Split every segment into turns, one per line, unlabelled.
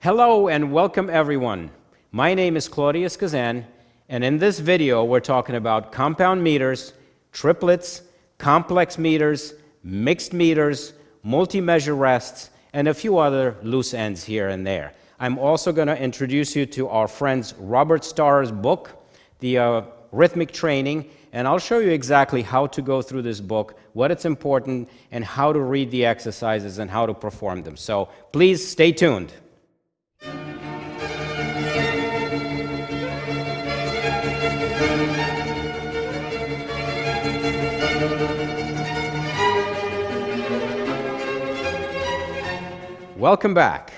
Hello and welcome everyone. My name is Claudius Cazan, and in this video we're talking about compound meters, triplets, complex meters, mixed meters, multi-measure rests, and a few other loose ends here and there. I'm also going to introduce you to our friend's Robert Starr's book, the Rhythmic Training, and I'll show you exactly how to go through this book, what it's important, and how to read the exercises and how to perform them. So please stay tuned. Welcome back.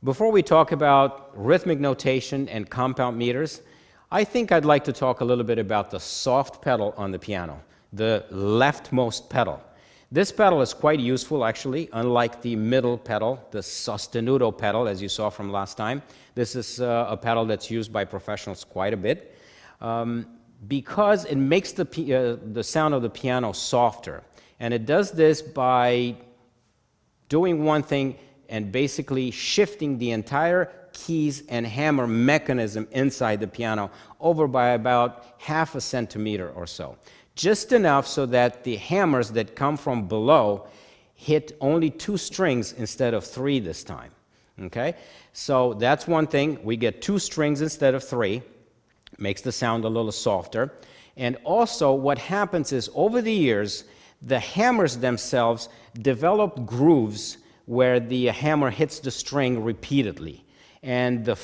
Before we talk about rhythmic notation and compound meters, I think I'd like to talk a little bit about the soft pedal on the piano, the leftmost pedal. This pedal is quite useful, actually, unlike the middle pedal, the sostenuto pedal, as you saw from last time. This is a pedal that's used by professionals quite a bit because it makes the sound of the piano softer. And it does this by doing one thing and basically shifting the entire keys and hammer mechanism inside the piano over by about 1/2 centimeter or so. Just enough so that the hammers that come from below hit only 2 strings instead of 3 this time. Okay? So that's one thing. We get 2 strings instead of 3. Makes the sound a little softer. And also what happens is over the years, the hammers themselves develop grooves where the hammer hits the string repeatedly. And the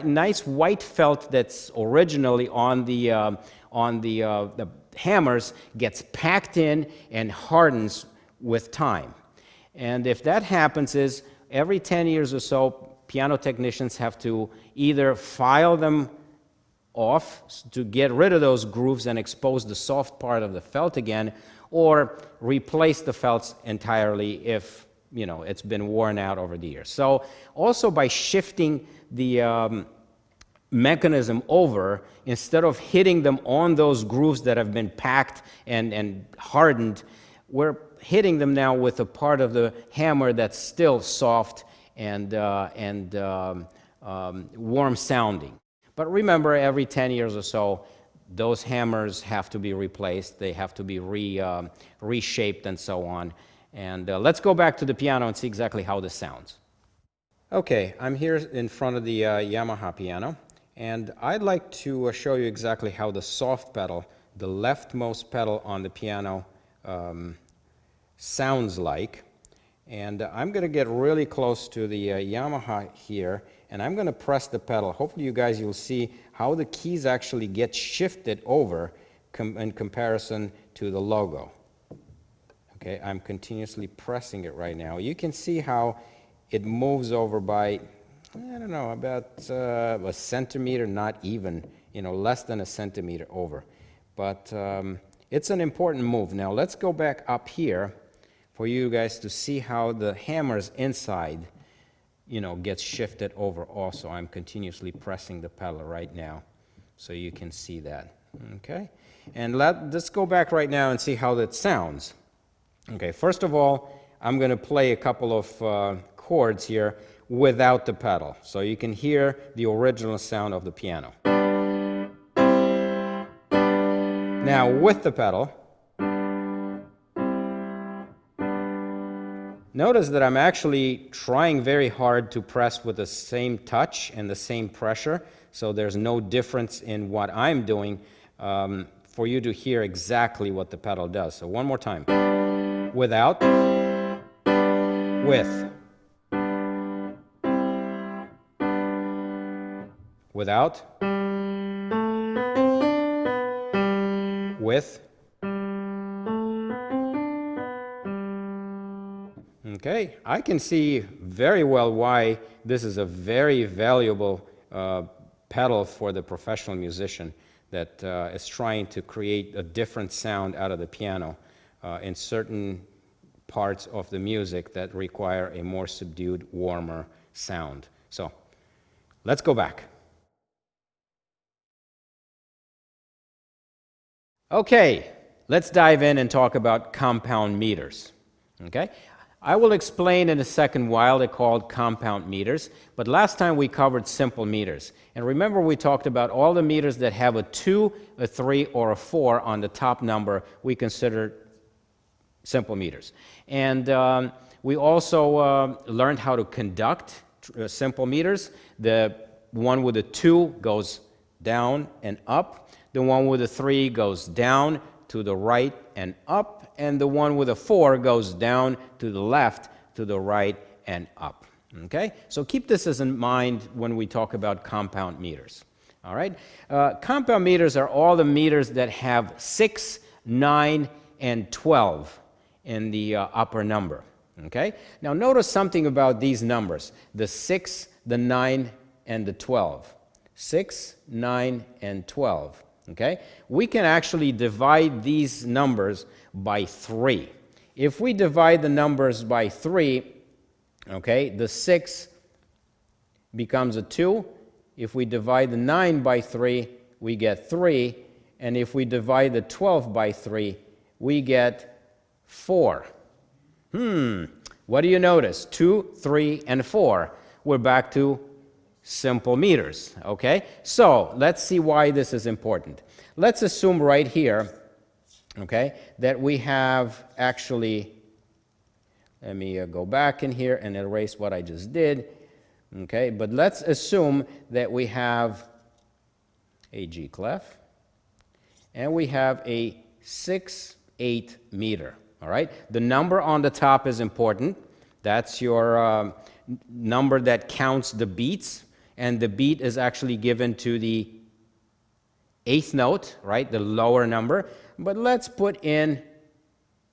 nice white felt that's originally on the hammers gets packed in and hardens with time. And if that happens is every 10 years or so, piano technicians have to either file them off to get rid of those grooves and expose the soft part of the felt again, or replace the felts entirely if it's been worn out over the years. So also by shifting the mechanism over, instead of hitting them on those grooves that have been packed and hardened, we're hitting them now with a part of the hammer that's still soft and warm sounding. But remember, every 10 years or so, those hammers have to be replaced. They have to be reshaped and so on. And let's go back to the piano and see exactly how this sounds. Okay, I'm here in front of the Yamaha piano, and I'd like to show you exactly how the soft pedal, the leftmost pedal on the piano, sounds like. And I'm going to get really close to the Yamaha here, and I'm going to press the pedal. Hopefully you'll see how the keys actually get shifted over in comparison to the logo. Okay, I'm continuously pressing it right now. You can see how it moves over by, I don't know, about a centimeter, not even, less than a centimeter over. But it's an important move. Now let's go back up here for you guys to see how the hammers inside, gets shifted over also. I'm continuously pressing the pedal right now so you can see that. Okay, and let's go back right now and see how that sounds. Okay, first of all, I'm going to play a couple of chords here without the pedal, so you can hear the original sound of the piano. Now, with the pedal, notice that I'm actually trying very hard to press with the same touch and the same pressure, so there's no difference in what I'm doing for you to hear exactly what the pedal does. So one more time. Without, with, without, with. Okay, I can see very well why this is a very valuable pedal for the professional musician that is trying to create a different sound out of the piano in certain parts of the music that require a more subdued, warmer sound. So let's go back. Okay, let's dive in and talk about compound meters. Okay, I will explain in a second why they're called compound meters, but last time we covered simple meters. And remember we talked about all the meters that have a 2, a 3, or a 4 on the top number we consider simple meters. And we also learned how to conduct simple meters. The one with a 2 goes down and up. The one with a 3 goes down to the right and up. And the one with a 4 goes down to the left, to the right, and up. Okay? So keep this as in mind when we talk about compound meters. All right? Compound meters are all the meters that have 6, 9, and 12 in the upper number. Okay? Now notice something about these numbers. The 6, the 9, and the 12. 6, 9, and 12. Okay? We can actually divide these numbers by 3. If we divide the numbers by 3, okay, the 6 becomes a 2. If we divide the 9 by 3, we get 3. And if we divide the 12 by 3, we get 4. What do you notice? 2, 3, and 4. We're back to simple meters, okay? So let's see why this is important. Let's assume right here, okay, that we have actually, let me go back in here and erase what I just did, okay, but let's assume that we have a G clef and we have a 6/8 meter, all right? The number on the top is important. That's your number that counts the beats, and the beat is actually given to the 8th note, right, the lower number. But let's put in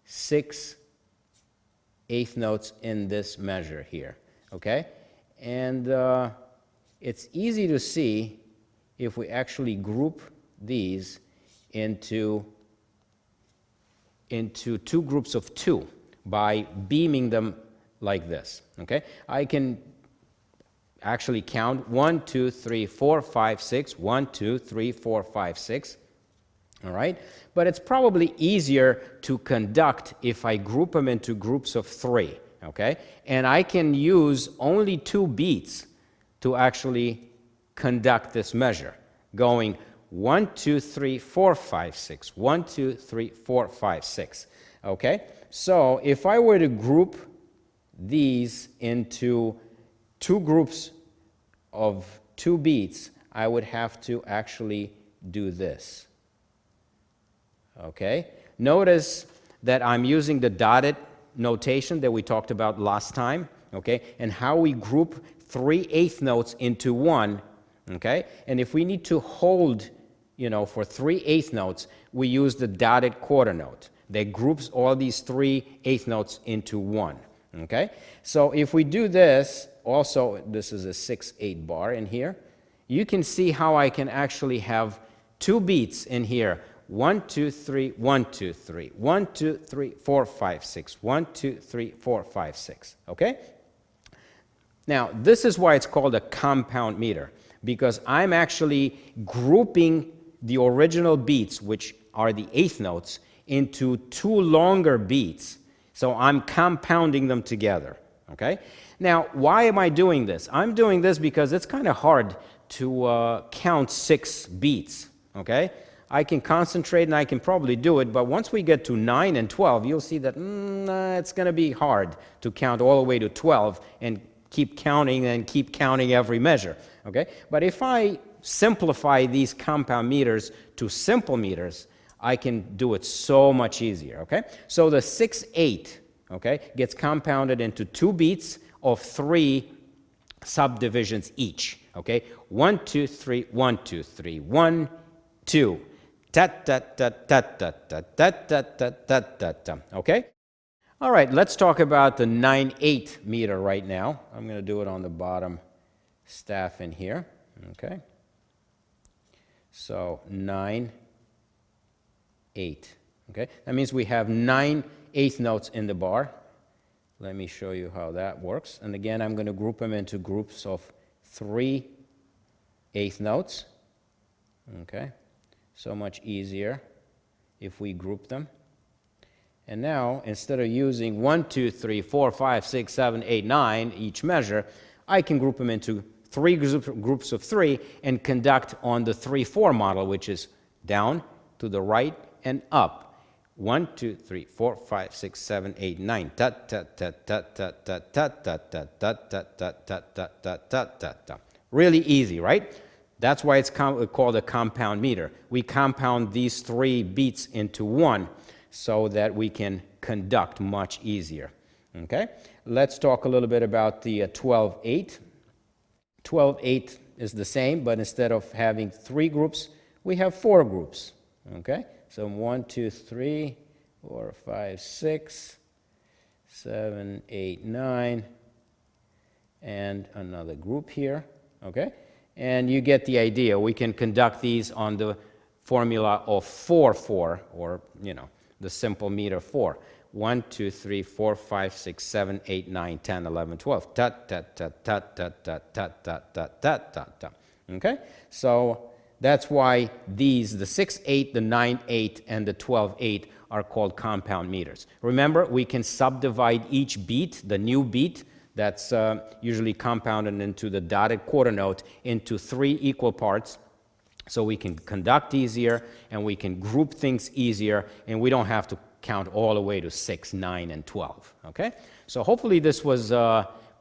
6/8 notes in this measure here, okay? And it's easy to see if we actually group these into 2 groups of 2 by beaming them like this, okay? I can actually count 1, 2, 3, 4, 5, 6, 1, 2, 3, 4, 5, 6, all right? But it's probably easier to conduct if I group them into groups of 3, okay? And I can use only 2 beats to actually conduct this measure, going 1, 2, 3, 4, 5, 6, 1, 2, 3, 4, 5, 6, okay? So if I were to group these into 2 groups of 2 beats, I would have to actually do this. Okay? Notice that I'm using the dotted notation that we talked about last time, okay? And how we group 3/8 notes into 1, okay? And if we need to hold, for 3/8 notes, we use the dotted quarter note that groups all these 3/8 notes into 1. Okay? So if we do this, also this is a 6/8 bar in here, you can see how I can actually have 2 beats in here. 1, 2, 3, 1, 2, 3, 1, 2, 3, 4, 5, 6, 1, 2, 3, 4, 5, 6. Okay? Now, this is why it's called a compound meter, because I'm actually grouping the original beats, which are the 8th notes, into 2 longer beats. So I'm compounding them together, okay? Now, why am I doing this? I'm doing this because it's kind of hard to count 6 beats, okay? I can concentrate and I can probably do it, but once we get to 9 and 12, you'll see that it's going to be hard to count all the way to 12 and keep counting every measure, okay? But if I simplify these compound meters to simple meters, I can do it so much easier, okay? So the 6/8, okay, gets compounded into 2 beats of 3 subdivisions each, okay? 1, 2, 3, 1, 2, 3, 1, 2. Okay? All right, let's talk about the 9/8 meter right now. I'm going to do it on the bottom staff in here, okay? So 9/8, okay? That means we have 9/8 notes in the bar. Let me show you how that works. And again, I'm going to group them into groups of 3/8 notes, okay? So much easier if we group them. And now, instead of using 1, 2, 3, 4, 5, 6, 7, 8, 9 each measure, I can group them into three groups of 3 and conduct on the 3-4 model, which is down, to the right, and up. 1, 2, 3, 4, 5, 6, 7, 8, 9. Ta ta ta ta ta ta ta ta ta ta ta ta ta ta ta ta ta. Really easy, right? That's why it's called a compound meter. We compound these 3 beats into one so that we can conduct much easier. Okay? Let's talk a little bit about the 12/8. 12/8 is the same, but instead of having 3 groups, we have 4 groups. Okay? So 1, 2, 3, 4, 5, 6, 7, 8, 9, and another group here. Okay? And you get the idea. We can conduct these on the formula of 4/4, or, the simple meter 4. 1, 2, 3, 4, 5, 6, 7, 8, 9, 10, 11, 12. Ta ta ta ta ta ta ta ta ta ta ta ta. Okay? So that's why these, the 6/8, the 9/8, and the 12/8, are called compound meters. Remember, we can subdivide each beat, the new beat, that's usually compounded into the dotted quarter note, into 3 equal parts, so we can conduct easier, and we can group things easier, and we don't have to count all the way to 6, 9, and 12. Okay? So hopefully this was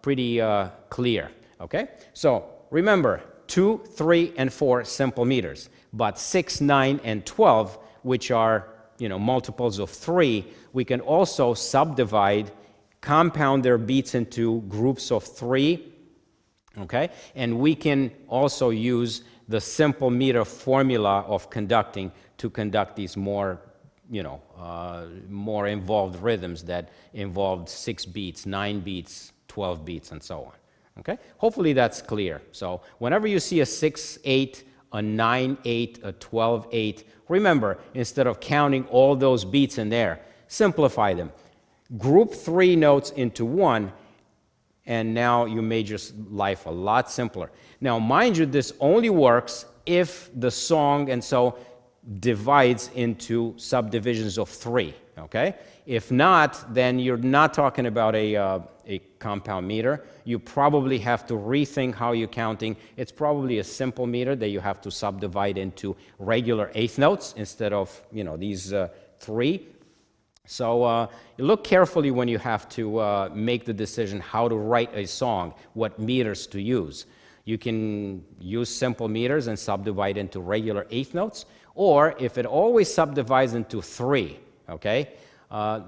pretty clear. Okay? So remember, 2, 3, and 4 simple meters, but 6, 9, and 12, which are multiples of 3, we can also subdivide, compound their beats into groups of 3. Okay, and we can also use the simple meter formula of conducting to conduct these more more involved rhythms that involved 6 beats, 9 beats, 12 beats, and so on. Okay? Hopefully that's clear. So whenever you see a 6/8, a 9/8, a 12/8, remember, instead of counting all those beats in there, simplify them. Group 3 notes into one, and now you made your life a lot simpler. Now, mind you, this only works if the song and so divides into subdivisions of 3. Okay? If not, then you're not talking about a compound meter. You probably have to rethink how you're counting. It's probably a simple meter that you have to subdivide into regular eighth notes instead of these 3. So you look carefully when you have to make the decision how to write a song, what meters to use. You can use simple meters and subdivide into regular eighth notes, or if it always subdivides into 3, okay,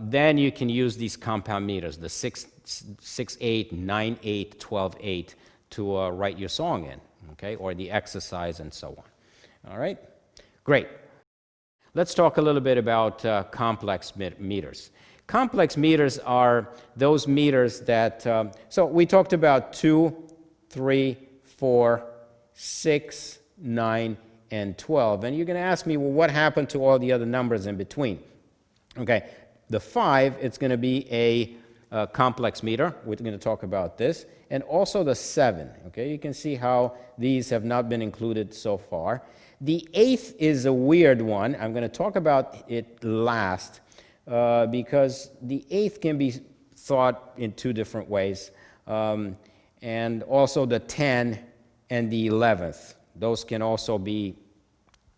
then you can use these compound meters, the 6/8, 9/8, 12/8, to write your song in, okay, or the exercise and so on. All right? Great. Let's talk a little bit about complex meters. Complex meters are those meters that, so we talked about 2, 3, 4, 6, 9, and 12. And you're going to ask me, well, what happened to all the other numbers in between? Okay, the 5, it's going to be a complex meter. We're going to talk about this. And also the 7. Okay, you can see how these have not been included so far. The 8th is a weird one. I'm going to talk about it last because the 8th can be thought in 2 different ways. And also the 10 and the 11th. Those can also be,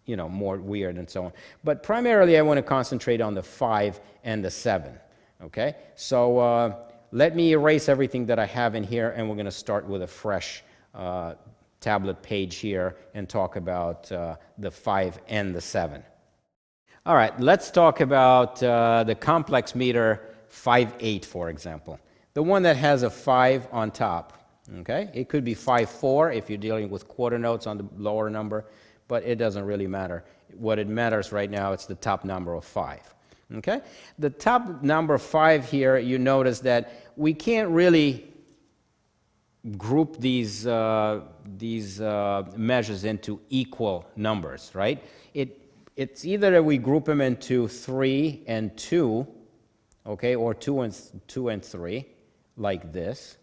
more weird and so on. But primarily I want to concentrate on the 5 and the 7. Okay? So let me erase everything that I have in here, and we're going to start with a fresh tablet page here and talk about the 5 and the 7. All right, let's talk about the complex meter 5/8, for example. The one that has a 5 on top. Okay, it could be 5/4 if you're dealing with quarter notes on the lower number, but it doesn't really matter. What it matters right now, it's the top number of 5. Okay, the top number 5 here, you notice that we can't really group these measures into equal numbers, right? It's either that we group them into 3 and 2, okay, or 2 and 3, like this.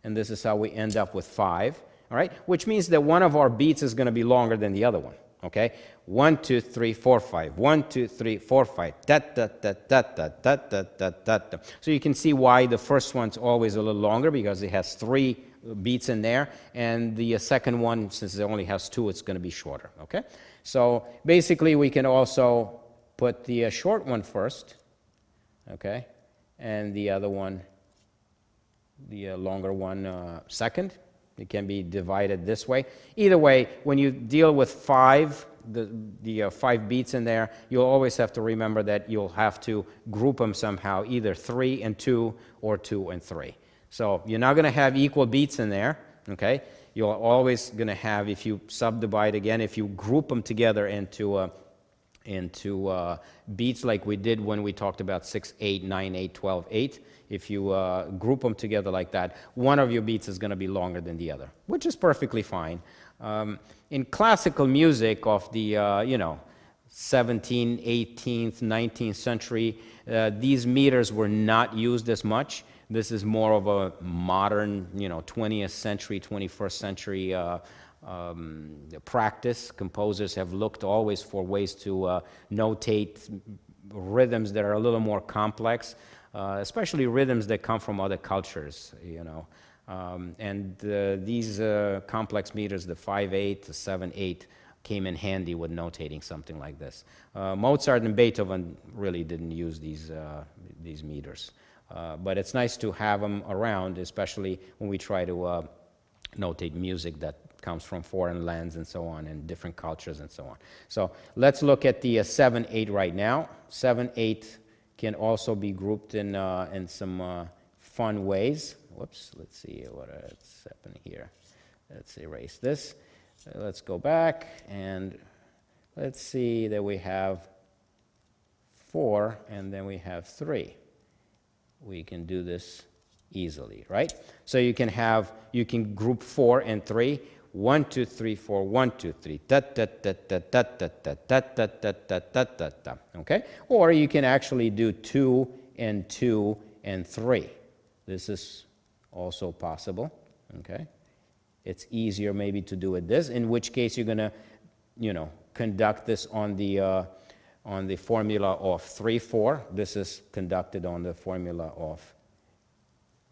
And this is how we end up with 5, all right? Which means that one of our beats is going to be longer than the other one, Okay, 1, 2, 3, 4, 5. 1, 2, 3, 4, 5. Da, da, da, da, da, da, da, da, da, da. So you can see why the first one's always a little longer, because it has 3 beats in there, and the second one, since it only has 2, it's going to be shorter. Okay, so basically we can also put the short one first, okay, and the other one, the longer one, second. It can be divided this way. Either way, when you deal with 5, the 5 beats in there, you'll always have to remember that you'll have to group them somehow, either 3 and 2 or 2 and 3. So you're not going to have equal beats in there, okay? You're always going to have, if you subdivide again, if you group them together into beats like we did when we talked about 6, 8, 9, 8, 12, 8. If you group them together like that, one of your beats is going to be longer than the other, which is perfectly fine. In classical music of the 17th, 18th, 19th century, these meters were not used as much. This is more of a modern, 20th century, 21st century practice. Composers have looked always for ways to notate rhythms that are a little more complex, especially rhythms that come from other cultures, and these complex meters, the 5/8, the 7/8, came in handy with notating something like this. Mozart and Beethoven really didn't use these meters, but it's nice to have them around, especially when we try to notate music that comes from foreign lands and so on, and different cultures and so on. So let's look at the 7/8 right now. 7/8 can also be grouped in some fun ways. Whoops, let's see what's happening here. Let's erase this. Let's go back, and let's see that we have 4, and then we have 3. We can do this easily, right? So you can group 4 and 3. 1, 2, 3, 4, 1, 2, 3. Da, da, da, da, da, da, da, da, da, da, da, da, da, da. Okay? Or you can actually do 2 and 2 and 3. This is also possible. Okay? It's easier maybe to do it this, in which case you're going to, conduct this on the formula of 3/4. This is conducted on the formula of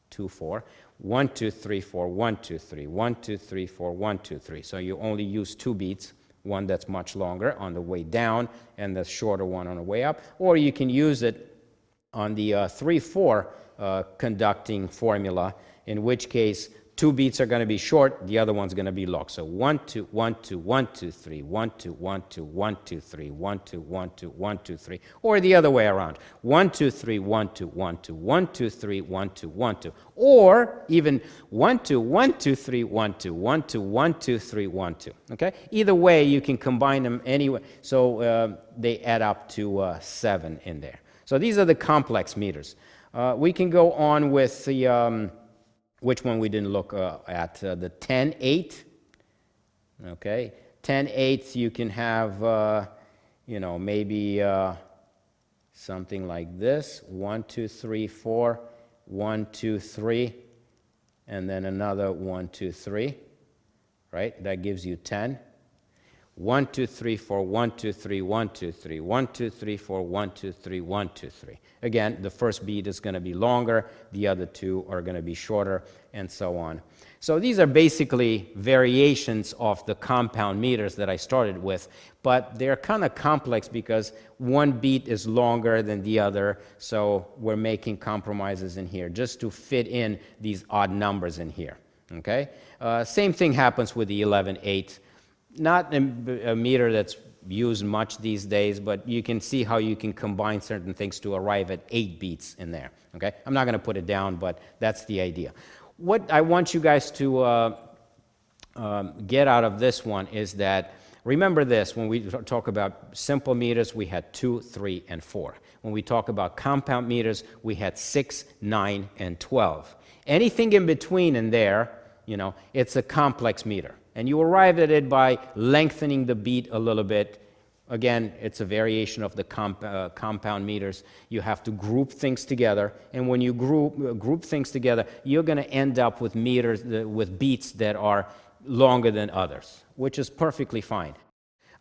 2/4. 1, 2, 3, 4, 1, 2, 3, 1, 2, 3, 4, 1, 2, 3. So you only use 2 beats, one that's much longer on the way down and the shorter one on the way up. Or you can use it on the 3/4 conducting formula, in which case 2 beats are going to be short, the other one's going to be long. So 1, 2, 1, 2, 1, 2, 3, 1, 2, 1, 2, 1, 2, 3, 1, 2, 1, 2, 1, 2, 3, or the other way around. 1, 2, 3, 1, 2, 1, 2, 1, 2, 3, 1, 2, 1, 2, or even 1, 2, 1, 2, 3, 1, 2, 1, 2, 1, 2, 3, 1, 2. Okay? Either way, you can combine them anyway. So they add up to 7 in there. So these are the complex meters. We can go on with the which one we didn't look at, the 10/8. Okay, 10/8 you can have, maybe something like this: 1, 2, 3, 4, 1, 2, 3, and then another 1, 2, 3. Right, that gives you 10. 1, 2, 3, 4, 1, 2, 3, 1, 2, 3, 1, 2, 3, 4, 1, 2, 3, 1, 2, 3. Again, the first beat is going to be longer, the other 2 are going to be shorter, and so on. So these are basically variations of the compound meters that I started with, but they're kind of complex because one beat is longer than the other, so we're making compromises in here just to fit in these odd numbers in here. Okay? Same thing happens with the 11/8. Not a meter that's used much these days, but you can see how you can combine certain things to arrive at 8 beats in there. Okay? I'm not going to put it down, but that's the idea. What I want you guys to get out of this one is that, remember this, when we talk about simple meters, we had 2, 3, and 4. When we talk about compound meters, we had 6, 9, and 12. Anything in between in there, it's a complex meter. And you arrive at it by lengthening the beat a little bit. Again, it's a variation of the compound meters. You have to group things together, and when you group things together, you're going to end up with meters with beats that are longer than others, which is perfectly fine.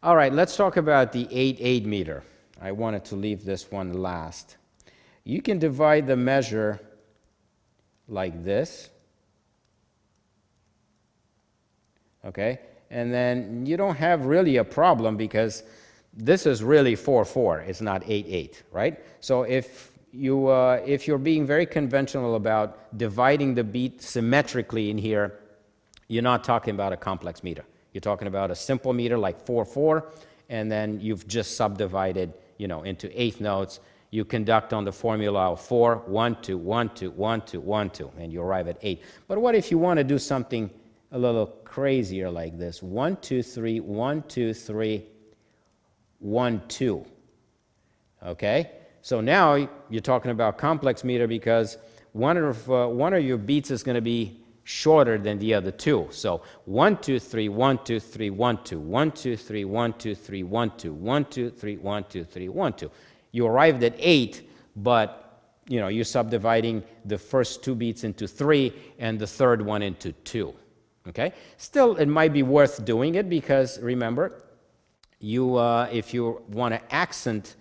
All right, let's talk about the 8/8 meter. I wanted to leave this one last. You can divide the measure like this, okay? And then you don't have really a problem because this is really 4/4. It's not 8/8, right? So if you're being very conventional about dividing the beat symmetrically in here, you're not talking about a complex meter. You're talking about a simple meter like 4/4, and then you've just subdivided, into eighth notes. You conduct on the formula of 4, 1, 2, 1, 2, 1, 2, 1, 2, and you arrive at 8. But what if you want to do something a little crazier like this? 1, 2, 3, 1, 2, 3, 1, 2. Okay? So now you're talking about complex meter because one of your beats is going to be shorter than the other two. So 1, 2, 3, 1, 2, 3, 1, 2, 1, 2, 3, 1, 2, 3, 1, 2, 1, 2, 3, 1, 2, 3, 1, 2. You arrived at 8, but you're subdividing the first two beats into 3 and the third one into 2. Okay? Still, it might be worth doing it because remember, if you want to accent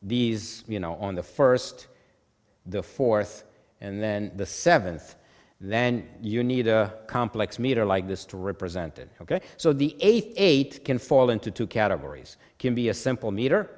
these, on the first, the fourth, and then the seventh, then you need a complex meter like this to represent it. Okay? So the 8/8 can fall into two categories. It can be a simple meter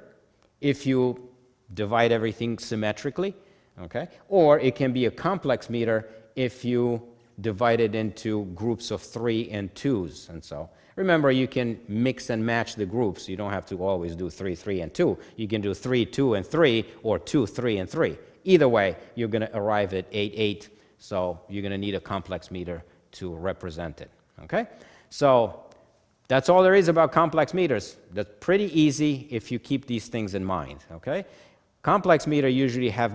if you divide everything symmetrically, okay? Or it can be a complex meter if you divide it into groups of 3 and 2s. And so remember, you can mix and match the groups. You don't have to always do 3, 3, and 2. You can do 3, 2, and 3, or 2, 3, and 3. Either way, you're going to arrive at 8/8, so you're going to need a complex meter to represent it, okay? So that's all there is about complex meters. That's pretty easy if you keep these things in mind, okay? Complex meter usually have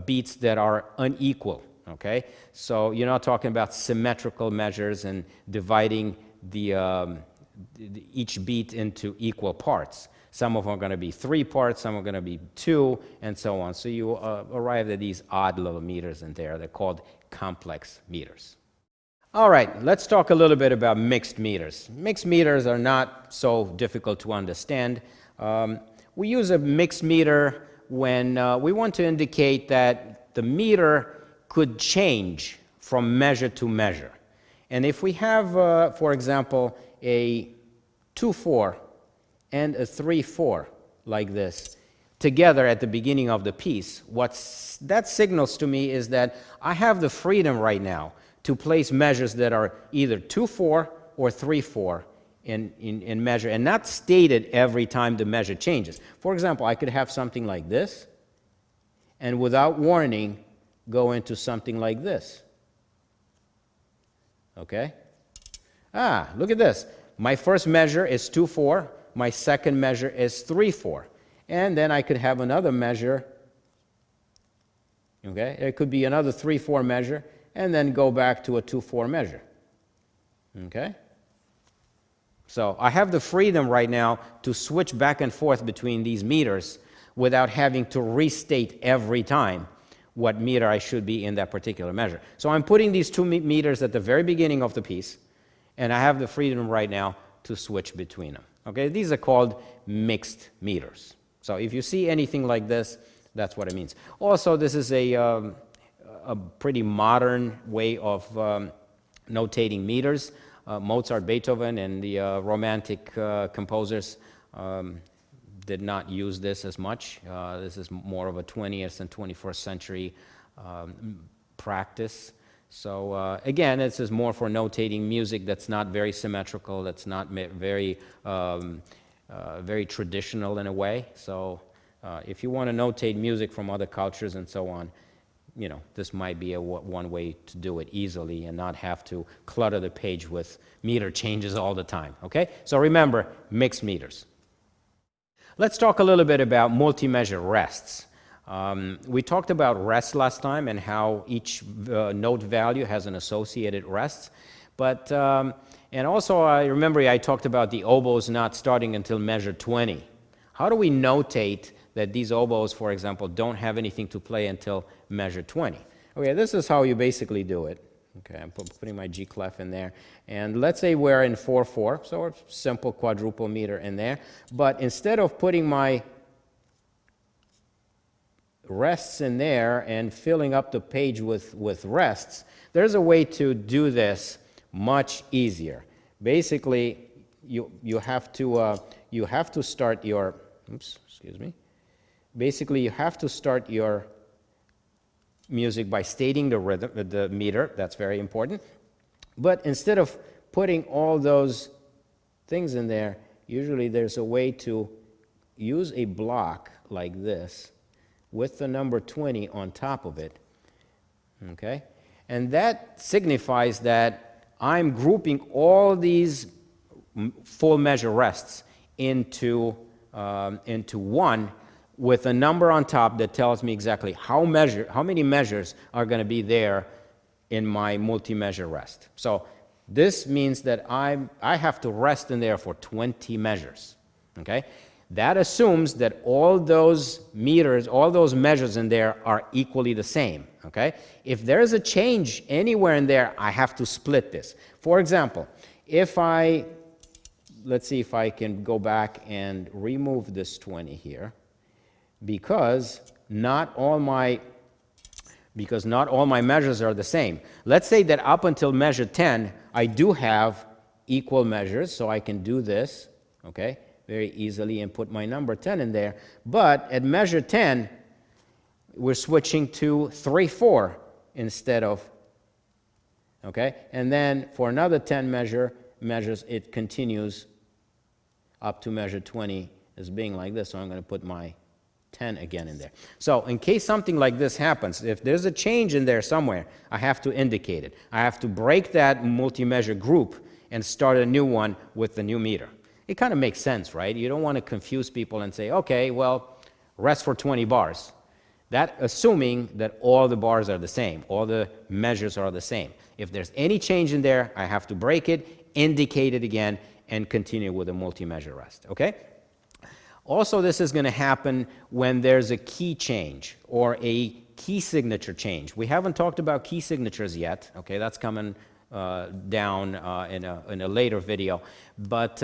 beats that are unequal, okay? So you're not talking about symmetrical measures and dividing each beat into equal parts. Some of them are going to be 3 parts, some are going to be 2, and so on. So you arrive at these odd little meters in there. They're called complex meters. All right, let's talk a little bit about mixed meters. Mixed meters are not so difficult to understand. We use a mixed meter when we want to indicate that the meter could change from measure to measure. And if we have, for example, a 2/4 and a 3/4 like this together at the beginning of the piece, what that signals to me is that I have the freedom right now to place measures that are either 2/4 or 3/4 in measure, and not stated every time the measure changes. For example, I could have something like this, and without warning, go into something like this. Okay? Look at this. My first measure is 2/4. My second measure is 3/4. And then I could have another measure. Okay? It could be another 3/4 measure, and then go back to a 2/4 measure. Okay? So I have the freedom right now to switch back and forth between these meters without having to restate every time what meter I should be in that particular measure. So I'm putting these two meters at the very beginning of the piece, and I have the freedom right now to switch between them. Okay, these are called mixed meters. So if you see anything like this, that's what it means. Also, this is a pretty modern way of notating meters. Mozart, Beethoven, and the Romantic composers did not use this as much. This is more of a 20th and 21st century practice. So again, this is more for notating music that's not very symmetrical, that's not very traditional in a way. So if you want to notate music from other cultures and so on, this might be one way to do it easily and not have to clutter the page with meter changes all the time, okay? So remember, mixed meters. Let's talk a little bit about multi-measure rests. We talked about rests last time and how each note value has an associated rest. But, and also I remember I talked about the oboes not starting until measure 20. How do we notate that these oboes, for example, don't have anything to play until measure 20? Okay, this is how you basically do it. Okay, I'm putting my G clef in there. And let's say we're in 4/4, so a simple quadruple meter in there. But instead of putting my rests in there and filling up the page with rests, there's a way to do this much easier. Basically, you have to start your, oops, excuse me. Basically, you have to start your music by stating the rhythm, the meter. That's very important. But instead of putting all those things in there, usually there's a way to use a block like this with the number 20 on top of it, okay? And that signifies that I'm grouping all these full measure rests into one with a number on top that tells me exactly how many measures are going to be there in my multi-measure rest. So this means that I have to rest in there for 20 measures, okay? That assumes that all those meters, all those measures in there are equally the same, okay? If there is a change anywhere in there, I have to split this. For example, let's see if I can go back and remove this 20 here, because not all my measures are the same. Let's say that up until measure 10, I do have equal measures, so I can do this, okay, very easily and put my number 10 in there. But at measure 10, we're switching to 3/4 instead of, okay? And then for another 10 measures, it continues up to measure 20 as being like this, so I'm going to put my 10 again in there. So in case something like this happens, if there's a change in there somewhere, I have to indicate it. I have to break that multi-measure group and start a new one with the new meter. It kind of makes sense, right? You don't want to confuse people and say, okay, well, rest for 20 bars. That assuming that all the bars are the same, all the measures are the same. If there's any change in there, I have to break it, indicate it again, and continue with a multi-measure rest, okay? Also, this is going to happen when there's a key change or a key signature change. We haven't talked about key signatures yet, okay? That's coming down in a later video. But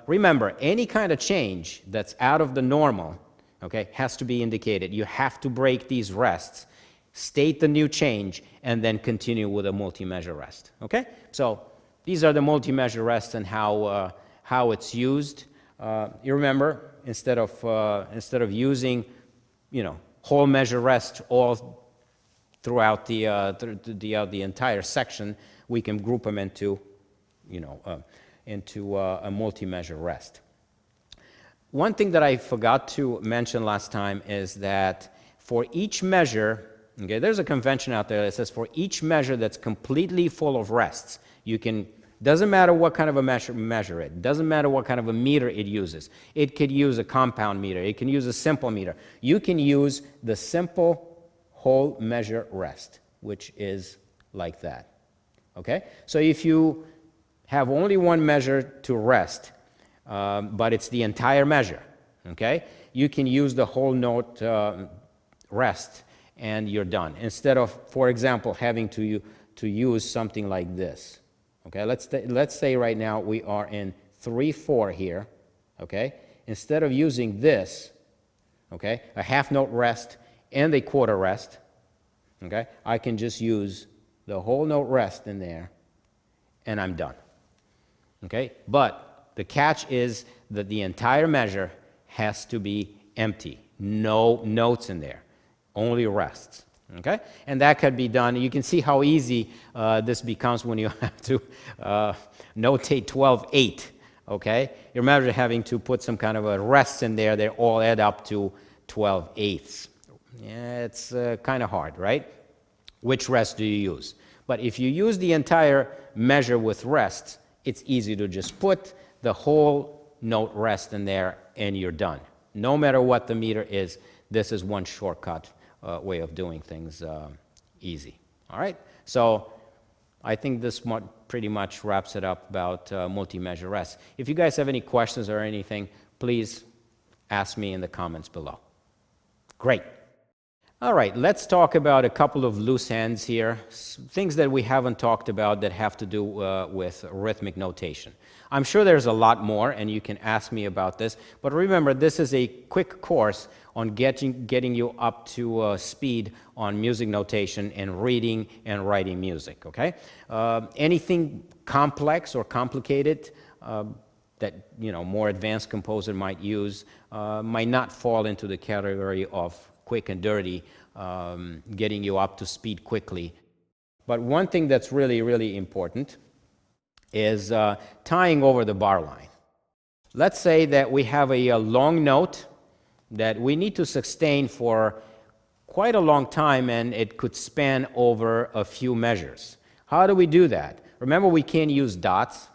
remember, any kind of change that's out of the normal, okay, has to be indicated. You have to break these rests, state the new change, and then continue with a multi-measure rest, okay? So these are the multi-measure rests and how it's used. You remember, instead of using, whole measure rest all throughout the entire section, we can group them into a multi-measure rest. One thing that I forgot to mention last time is that for each measure, okay, there's a convention out there that says for each measure that's completely full of rests, doesn't matter what kind of a measure it, doesn't matter what kind of a meter it uses. It could use a compound meter, it can use a simple meter. You can use the simple whole measure rest, which is like that. Okay? So if you have only one measure to rest, but it's the entire measure, okay? You can use the whole note rest and you're done. Instead of, for example, having to use something like this. Okay, let's say right now we are in 3/4 here, okay? Instead of using this, okay, a half note rest and a quarter rest, okay, I can just use the whole note rest in there and I'm done, okay? But the catch is that the entire measure has to be empty, no notes in there, only rests. Okay, and that could be done. You can see how easy this becomes when you have to notate 12/8. Okay, you remember having to put some kind of a rest in there. They all add up to 12/8. Yeah, it's kind of hard, right? Which rest do you use? But if you use the entire measure with rests, it's easy to just put the whole note rest in there, and you're done. No matter what the meter is, this is one shortcut way of doing things easy. All right, so I think this pretty much wraps it up about multi-measure rest. If you guys have any questions or anything, please ask me in the comments below. Great. All right, let's talk about a couple of loose ends here, things that we haven't talked about that have to do with rhythmic notation. I'm sure there's a lot more, and you can ask me about this, but remember, this is a quick course on getting you up to speed on music notation and reading and writing music, okay? Anything complex or complicated that more advanced composer might use might not fall into the category of quick and dirty, getting you up to speed quickly. But one thing that's really, really important is tying over the bar line. Let's say that we have a long note that we need to sustain for quite a long time, and it could span over a few measures. How do we do that? Remember, we can't use dots.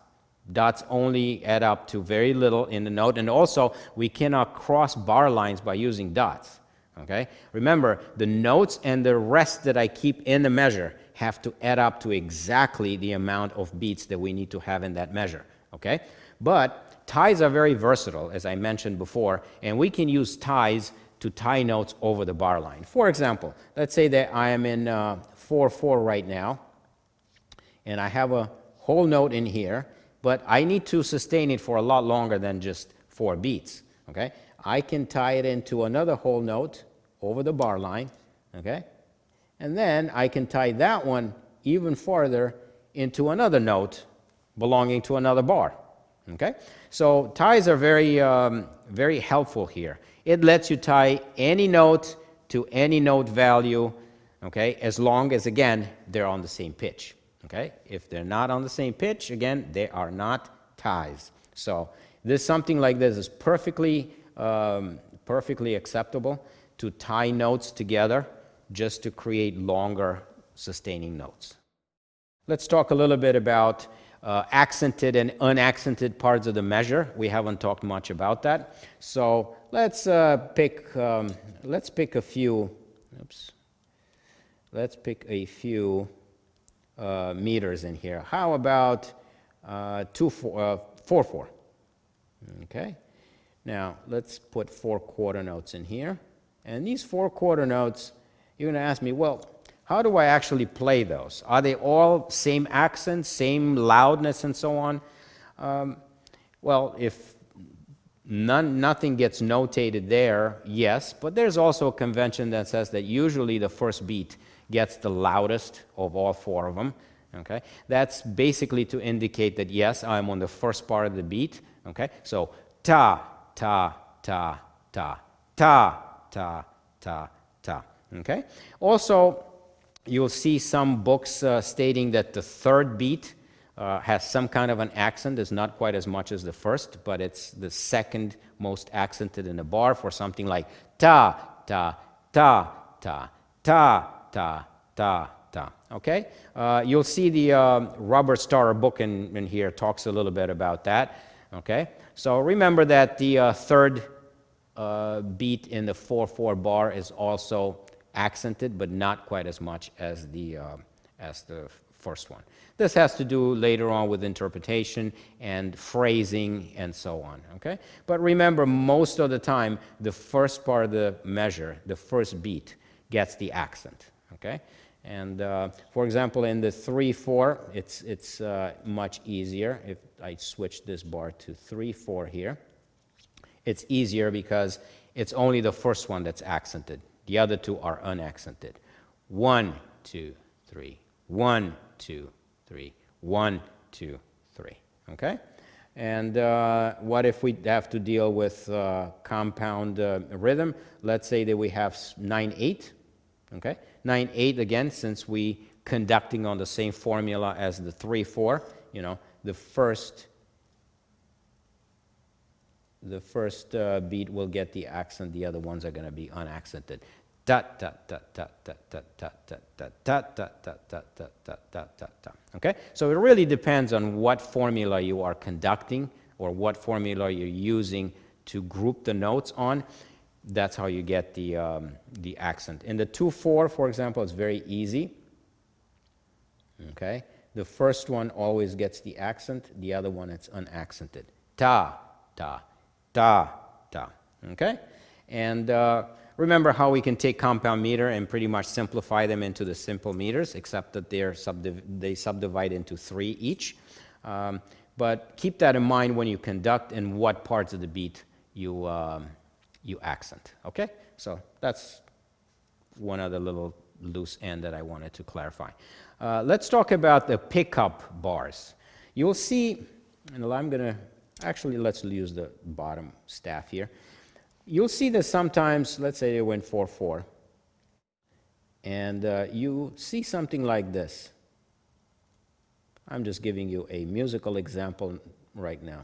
Dots only add up to very little in the note, and also we cannot cross bar lines by using dots. Okay? Remember, the notes and the rest that I keep in the measure have to add up to exactly the amount of beats that we need to have in that measure. Okay? But ties are very versatile, as I mentioned before, and we can use ties to tie notes over the bar line. For example, let's say that I am in 4/4 right now, and I have a whole note in here, but I need to sustain it for a lot longer than just 4 beats. Okay? I can tie it into another whole note over the bar line, okay? And then I can tie that one even farther into another note belonging to another bar, okay? So ties are very, very helpful here. It lets you tie any note to any note value, okay, as long as, again, they're on the same pitch, okay? If they're not on the same pitch, again, they are not ties. So something like this is perfectly acceptable to tie notes together just to create longer sustaining notes. Let's talk a little bit about accented and unaccented parts of the measure. We haven't talked much about that. So let's pick a few. Oops. Let's pick a few meters in here. How about 4/4? Okay. Now, let's put 4 quarter notes in here. And these 4 quarter notes, you're going to ask me, well, how do I actually play those? Are they all same accent, same loudness, and so on? Well, if nothing gets notated there, yes, but there's also a convention that says that usually the first beat gets the loudest of all 4 of them. Okay? That's basically to indicate that, yes, I'm on the first part of the beat. Okay? So, ta, ta, ta, ta, ta, ta, ta, ta. Okay? Also, you'll see some books stating that the third beat has some kind of an accent. It's not quite as much as the first, but it's the second most accented in the bar for something like ta, ta, ta, ta, ta, ta, ta, ta. Okay? You'll see the Rubber Star book in here talks a little bit about that. Okay? So remember that the third beat in the 4/4 bar is also accented, but not quite as much as the first one. This has to do later on with interpretation and phrasing and so on. Okay? But remember, most of the time, the first part of the measure, the first beat, gets the accent. Okay? And for example, in the 3/4, it's much easier. If I switch this bar to 3/4 here, it's easier because it's only the first one that's accented. The other 2 are unaccented. 1, 2, 3. 1, 2, 3. 1, 2, 3. Okay? And what if we have to deal with compound rhythm? Let's say that we have 9/8. Okay? 9/8, again, since we conducting on the same formula as the 3/4, the first beat will get the accent, the other ones are going to be unaccented. Ta ta ta ta ta ta ta ta ta ta ta ta ta ta ta ta ta. Okay? So it really depends on what formula you are conducting or what formula you're using to group the notes on. That's how you get the accent. In the 2/4, for example, it's very easy. Okay? The first one always gets the accent, the other one it's unaccented. Ta, ta, ta, ta. Okay? And Remember how we can take compound meter and pretty much simplify them into the simple meters, except that they subdivide into 3 each. But keep that in mind when you conduct and what parts of the beat you accent. Okay? So that's one other little loose end that I wanted to clarify. Let's talk about the pickup bars. You'll see, and I'm going to, actually let's use the bottom staff here. You'll see that sometimes, let's say they went 4/4, and you see something like this. I'm just giving you a musical example right now.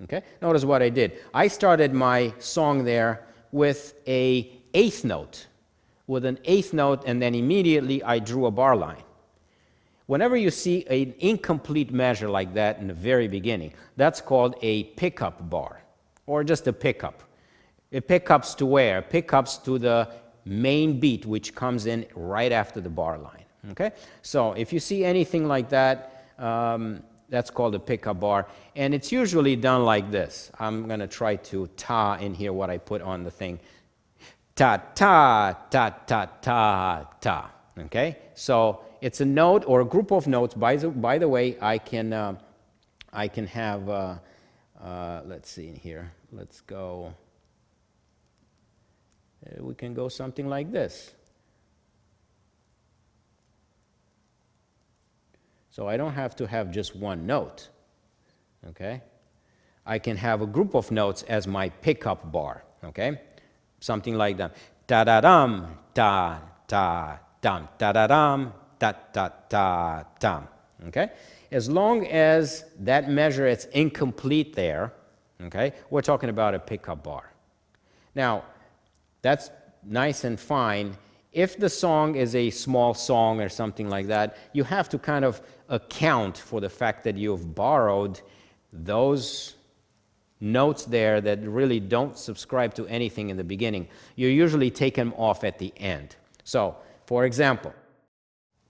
Okay? Notice what I did. I started my song there with an 8th note, and then immediately I drew a bar line. Whenever you see an incomplete measure like that in the very beginning, that's called a pickup bar, or just a pickup. It pickups to where? Pickups to the main beat, which comes in right after the bar line. Okay? So if you see anything like that, that's called a pickup bar, and it's usually done like this. I'm going to try to ta in here what I put on the thing. Ta, ta, ta, ta, ta, ta. Okay? So it's a note or a group of notes. By the way, I can have, let's see in here. Let's go. We can go something like this. So I don't have to have just one note. Okay? I can have a group of notes as my pickup bar. Okay? Something like that. Ta-da-dum, ta, ta, dum, ta-da-dum, ta, ta, ta, dum. Okay? As long as that measure is incomplete there, okay, we're talking about a pickup bar. Now, that's nice and fine. If the song is a small song or something like that, you have to kind of account for the fact that you've borrowed those notes there that really don't subscribe to anything in the beginning. You usually take them off at the end. So, for example,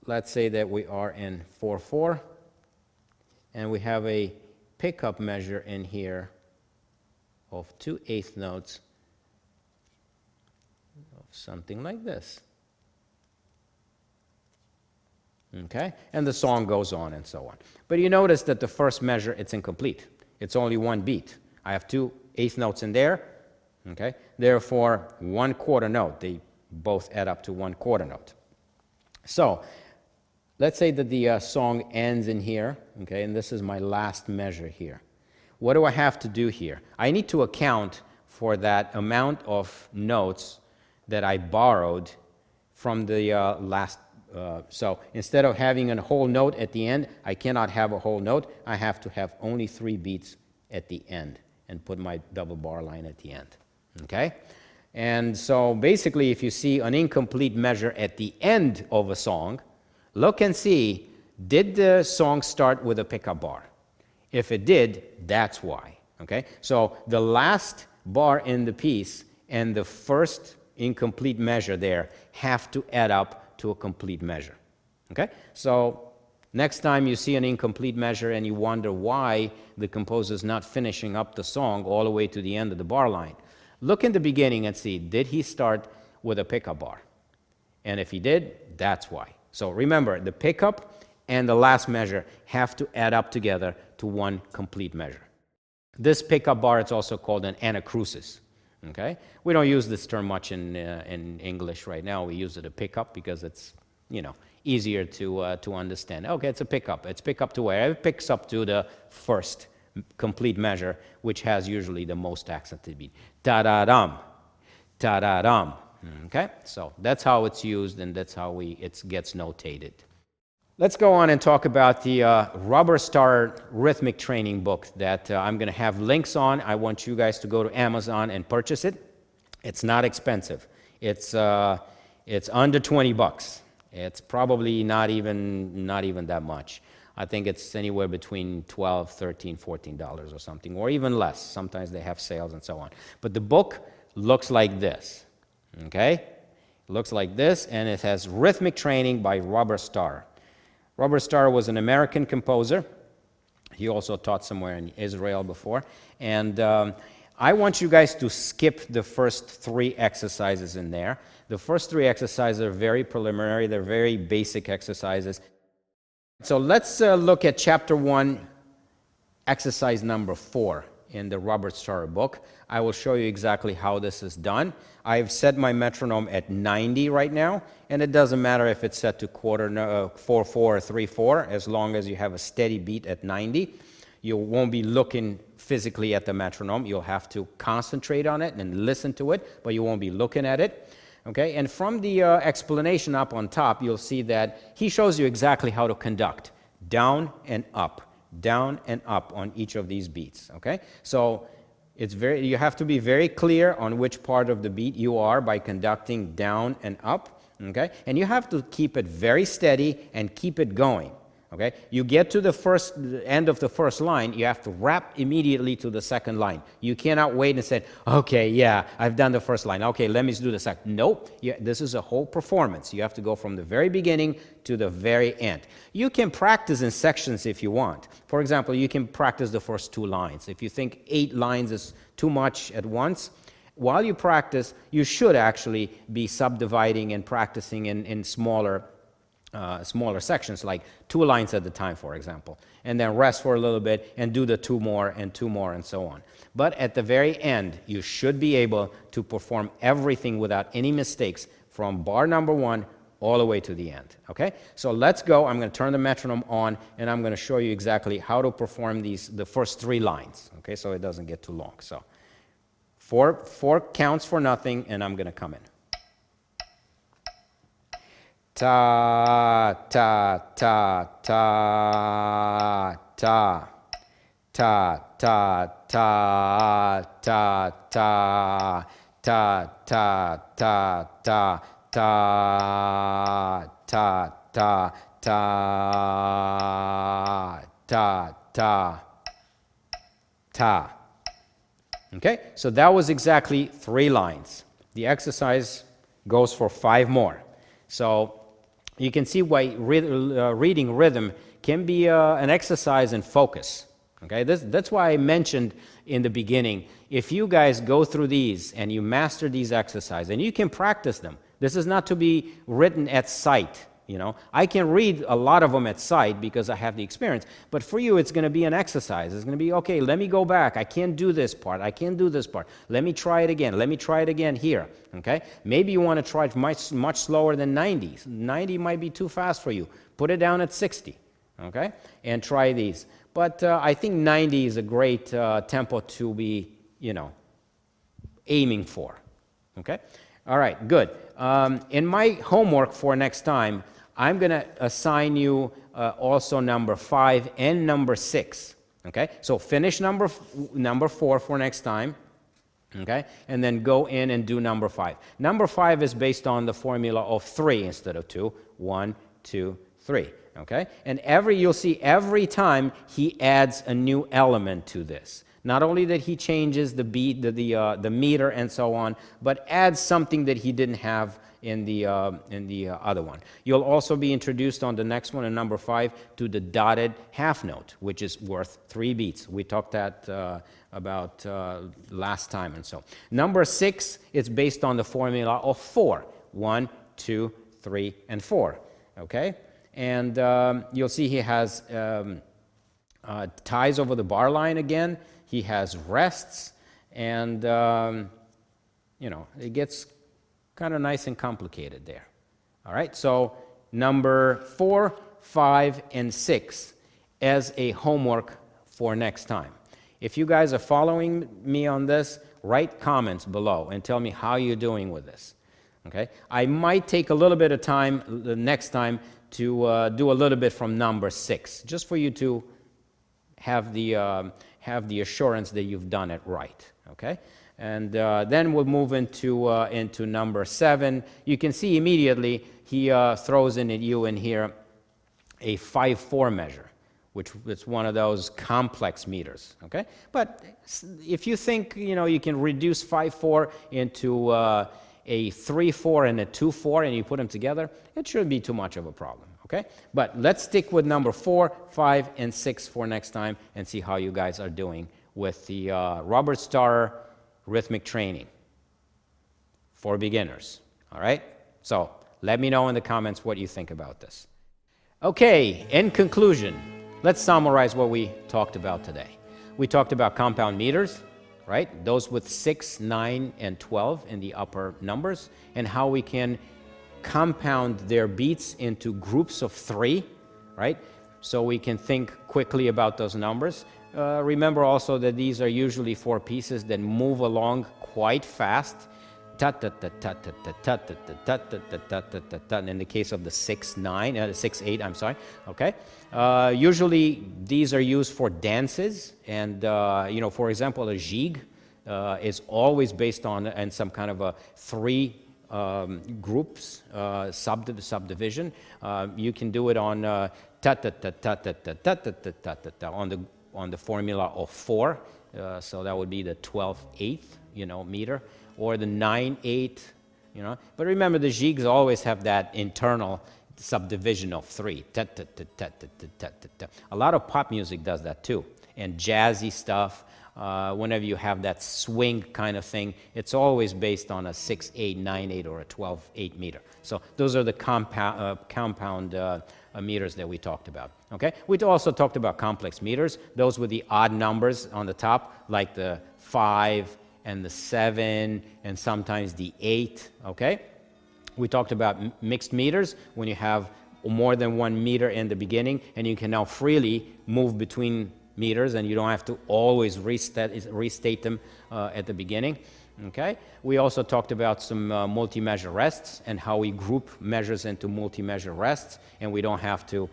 let's say that we are in 4/4, and we have a pickup measure in here of 2/8 notes of something like this. Okay? And the song goes on and so on. But you notice that the first measure, it's incomplete. It's only one beat. I have 2/8 notes in there. Okay? Therefore, 1/4 note. They both add up to 1/4 note. So, let's say that the song ends in here. Okay? And this is my last measure here. What do I have to do here? I need to account for that amount of notes that I borrowed from the last. So instead of having a whole note at the end, I cannot have a whole note. I have to have only 3 beats at the end and put my double bar line at the end. Okay? And so basically, if you see an incomplete measure at the end of a song, look and see, did the song start with a pickup bar? If it did, that's why. Okay? So the last bar in the piece and the first incomplete measure there have to add up to a complete measure. Okay? So next time you see an incomplete measure and you wonder why the composer is not finishing up the song all the way to the end of the bar line, look in the beginning and see, did he start with a pickup bar? And if he did, that's why. So remember, the pickup and the last measure have to add up together to one complete measure. This pickup bar is also called an anacrusis. Okay? We don't use this term much in English right now. We use it a pickup because it's, easier to understand. Okay, it's a pickup. It's pickup to where? It picks up to the first complete measure, which has usually the most accented beat. Ta-da-dum, ta-da-dum. Okay? So that's how it's used, and that's how it gets notated. Let's go on and talk about the Rubber Star Rhythmic Training book that I'm going to have links on. I want you guys to go to Amazon and purchase it. It's not expensive. It's under $20. It's probably not even that much. I think it's anywhere between $12, $13, $14 or something, or even less. Sometimes they have sales and so on. But the book looks like this. Okay? It looks like this, and it has Rhythmic Training by Rubber Star. Rubber Star was an American composer. He also taught somewhere in Israel before. And I want you guys to skip the first 3 exercises in there. The first 3 exercises are very preliminary. They're very basic exercises. So let's look at chapter 1, exercise number 4 in the Robert Starr book. I will show you exactly how this is done. I've set my metronome at 90 right now, and it doesn't matter if it's set to 4/4 or 3/4, as long as you have a steady beat at 90. You won't be looking physically at the metronome. You'll have to concentrate on it and listen to it, but you won't be looking at it. Okay, and from the explanation up on top, you'll see that he shows you exactly how to conduct down and up on each of these beats. Okay, so you have to be very clear on which part of the beat you are by conducting down and up. Okay, and you have to keep it very steady and keep it going. Okay, you get to the end of the first line, you have to rap immediately to the second line. You cannot wait and say, okay, yeah, I've done the first line. Okay, let me do the second. Nope, this is a whole performance. You have to go from the very beginning to the very end. You can practice in sections if you want. For example, you can practice the first 2 lines. If you think 8 lines is too much at once, while you practice, you should actually be subdividing and practicing in smaller sections, like 2 lines at a time, for example, and then rest for a little bit and do the 2 more and 2 more and so on. But at the very end, you should be able to perform everything without any mistakes from bar number 1 all the way to the end. Okay, so let's go. I'm going to turn the metronome on, and I'm going to show you exactly how to perform the first 3 lines. Okay, so it doesn't get too long. So 4 counts for nothing, and I'm going to come in. Ta ta ta ta ta ta ta ta ta ta ta ta ta ta ta ta ta ta ta ta. Okay, so that was exactly 3 lines. The exercise goes for 5 more. So you can see why reading rhythm can be an exercise in focus. Okay, that's why I mentioned in the beginning, if you guys go through these and you master these exercises, and you can practice them. This is not to be written at sight. You know, I can read a lot of them at sight because I have the experience, but for you it's going to be an exercise. It's going to be, okay, let me go back. I can't do this part. I can't do this part. Let me try it again. Let me try it again here. Okay, maybe you want to try it much slower than 90. 90 might be too fast for you. Put it down at 60. Okay, and try these. But I think 90 is a great tempo to be, aiming for. Okay, all right, good. In my homework for next time, I'm going to assign you also number 5 and number 6. Okay, so finish number 4 for next time. Okay, and then go in and do number 5. Number 5 is based on the formula of 3 instead of 2. 1, 2, 3. Okay, and you'll see every time he adds a new element to this. Not only that he changes the beat, the meter, and so on, but adds something that he didn't have in the other one. You'll also be introduced on the next one, in number 5, to the dotted half note, which is worth 3 beats. We talked that about last time, and so. Number 6 is based on the formula of 4. 1, 2, 3, and 4. Okay, and you'll see he has ties over the bar line again. He has rests, and it gets kind of nice and complicated there. All right, so number 4, 5, and 6 as a homework for next time. If you guys are following me on this, write comments below and tell me how you're doing with this. Okay, I might take a little bit of time the next time to do a little bit from number 6, just for you to have the assurance that you've done it right. Okay, and then we'll move into number 7. You can see immediately he throws in here a 5/4 measure, which is one of those complex meters. Okay, but if you think you can reduce 5/4 into a 3/4 and a 2/4, and you put them together, it shouldn't be too much of a problem. Okay, but let's stick with number 4, 5, and 6 for next time and see how you guys are doing with the Robert Starr rhythmic training for beginners. All right? So let me know in the comments what you think about this. Okay, in conclusion, let's summarize what we talked about today. We talked about compound meters, right? Those with 6, 9, and 12 in the upper numbers, and how we can compound their beats into groups of 3, right? So we can think quickly about those numbers. Remember also that these are usually 4 pieces that move along quite fast. In the case of the 6/8, I'm sorry. Okay. Usually these are used for dances, and for example, a jig is always based on some kind of a 3 groups, subdivision. You can do it on on the formula of 4, so that would be the 12/8, meter, or the 9/8, But remember, the jigs always have that internal subdivision of 3. A lot of pop music does that too, and jazzy stuff. Whenever you have that swing kind of thing, it's always based on a 6/8, 9/8, or a 12/8 meter. So those are the compound meters that we talked about. Okay. We also talked about complex meters. Those with the odd numbers on the top, like the 5 and the 7, and sometimes the 8. Okay. We talked about mixed meters, when you have more than 1 meter in the beginning, and you can now freely move between meters, and you don't have to always restate them at the beginning. Okay. We also talked about some multi-measure rests, and how we group measures into multi-measure rests, and we don't have to,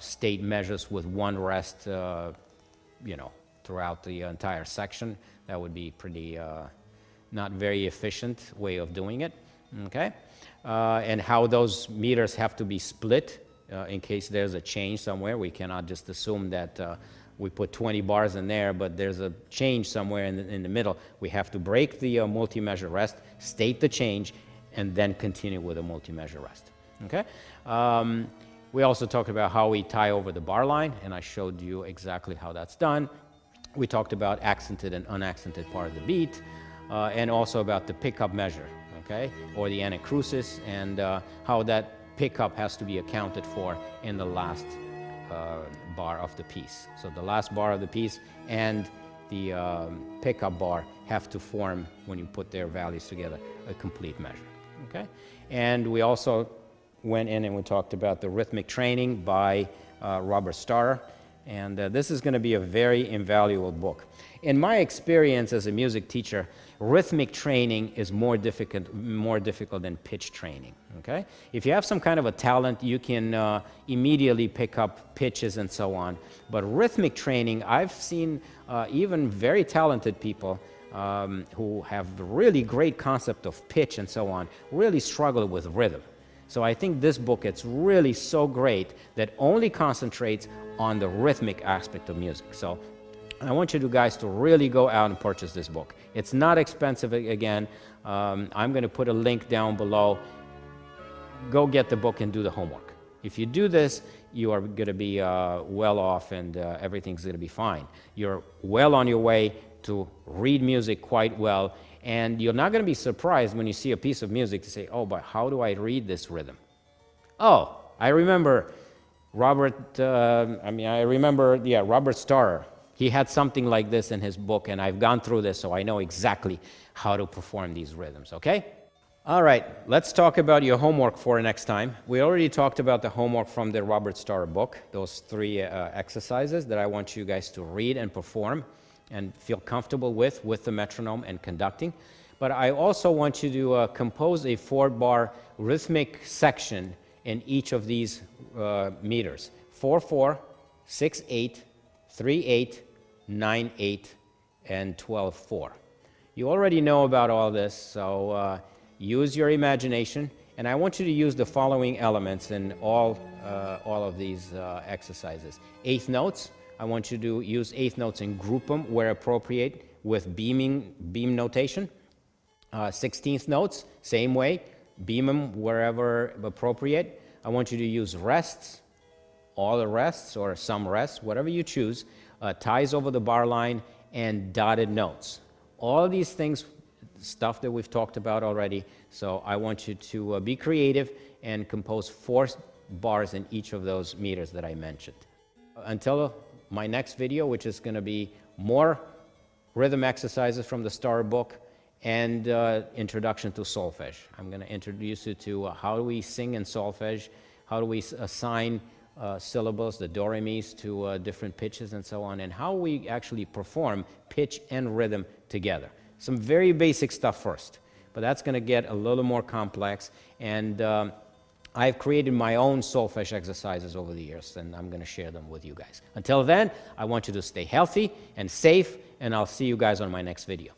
state measures with 1 rest, throughout the entire section. That would be pretty not very efficient way of doing it. Okay. And how those meters have to be split. In case there's a change somewhere, we cannot just assume that we put 20 bars in there, but there's a change somewhere in the middle. We have to break the multi-measure rest, state the change, and then continue with a multi-measure rest. Okay. We also talked about how we tie over the bar line, and I showed you exactly how that's done. We talked about accented and unaccented part of the beat, and also about the pickup measure, okay, or the anacrusis, and how that pickup has to be accounted for in the last bar of the piece. So the last bar of the piece and the pickup bar have to form, when you put their values together, a complete measure. Okay. And we also went in and we talked about the Rhythmic Training by Robert Starr, and this is going to be a very invaluable book. In my experience as a music teacher, rhythmic training is more difficult than pitch training. Okay? If you have some kind of a talent, you can immediately pick up pitches and so on. But rhythmic training, I've seen even very talented people who have really great concept of pitch and so on, really struggle with rhythm. So I think this book, it's really so great that only concentrates on the rhythmic aspect of music. So I want you guys to really go out and purchase this book. It's not expensive again. I'm going to put a link down below. Go get the book and do the homework. If you do this, you are going to be well off, and everything's going to be fine. You're well on your way to read music quite well, and you're not going to be surprised when you see a piece of music to say, oh, but how do I read this rhythm? Oh, I remember Robert Starr. He had something like this in his book, and I've gone through this, so I know exactly how to perform these rhythms, okay? All right, let's talk about your homework for next time. We already talked about the homework from the Robert Starr book, those 3 exercises that I want you guys to read and perform and feel comfortable with the metronome and conducting. But I also want you to compose a 4-bar rhythmic section in each of these meters. 4/4, 6/8, 3/8, 9/8, and 12/4. You already know about all this, so use your imagination, and I want you to use the following elements in all of these exercises. 8th notes. I want you to use 8th notes and group them where appropriate with beam notation. 16th notes, same way, beam them wherever appropriate. I want you to use rests, all the rests or some rests, whatever you choose, ties over the bar line, and dotted notes. all these things, stuff that we've talked about already. So I want you to be creative and compose 4 bars in each of those meters that I mentioned. Until my next video, which is going to be more rhythm exercises from the Star book and introduction to solfege. I'm going to introduce you to how do we sing in solfege, how do we assign syllables, the do re mi's, to different pitches and so on, and how we actually perform pitch and rhythm together. Some very basic stuff first, but that's going to get a little more complex, and I've created my own solfege exercises over the years, and I'm going to share them with you guys. Until then, I want you to stay healthy and safe, and I'll see you guys on my next video.